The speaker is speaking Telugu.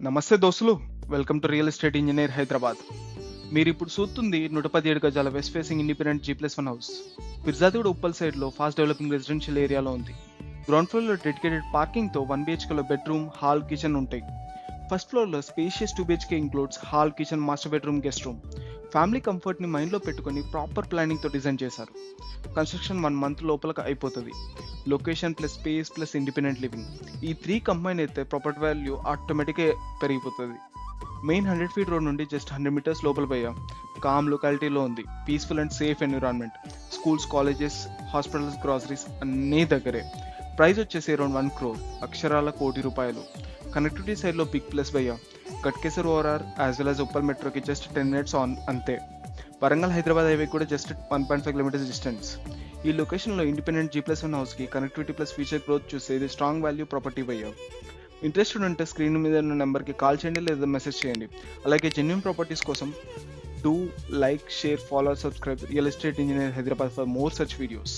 నమస్తే దోస్తులు, welcome to real estate engineer Hyderabad. మీరు ఇప్పుడు చూస్తుంది 117 గజాల west facing independent G+1 house Peerzadiguda Uppal సైడ్లో ఫాస్ట్ డెవలపింగ్ రెసిడెన్షియల్ ఏరియాలో ఉంది. గ్రౌండ్ ఫ్లోర్లో డెడికేటెడ్ పార్కింగ్తో 1 BHKలో బెడ్రూమ్, హాల్, కిచెన్ ఉంటాయి. ఫస్ట్ ఫ్లోర్లో spacious 2 BHK includes hall, kitchen, master bedroom, guest room. Family కంఫర్ట్ని మైండ్లో పెట్టుకొని ప్రాపర్ ప్లానింగ్తో డిజైన్ చేశారు. కన్స్ట్రక్షన్ 1 month లోపల అయిపోతుంది. Location plus space plus independent living, ఈ 3 కంబైన్ అయితే ప్రాపర్టీ వాల్యూ ఆటోమేటిక్గా పెరిగిపోతుంది. మెయిన్ 100 feet రోడ్ నుండి జస్ట్ 100 meters లోపల పోయాం. కామ్ లొకాలిటీలో ఉంది. Peaceful and safe environment. Schools, colleges, hospitals, groceries అన్నీ దగ్గరే. ప్రైస్ వచ్చేసి అరౌండ్ 1 crore, అక్షరాల ₹1,00,00,000. కనెక్టివిటీ సైడ్లో బిగ్ ప్లస్ భయ్యా. Ghatkesar ORR as well as Uppal మెట్రోకి జస్ట్ 10 minutes ఆన్ అంతే. వరంగల్ హైదరాబాద్ హైవే కూడా జస్ట్ 1.5 kilometers డిస్టెన్స్. ఈ లొకేషన్లో ఇండిపెండెంట్ G+1 హౌస్కి కనెక్టివిటీ ప్లస్ ఫ్యూచర్ గ్రోత్ చూస్తే ఇది స్ట్రాంగ్ వాల్యూ ప్రాపర్టీ భయ్యా. ఇంట్రెస్టెడ్ ఉంటే స్క్రీన్ మీద ఉన్న నెంబర్కి కాల్ చేయండి లేదా మెసేజ్ చేయండి. అలాగే జెన్యూన్ ప్రాపర్టీస్ కోసం do like, share, follow, subscribe real estate engineer Hyderabad for more such videos.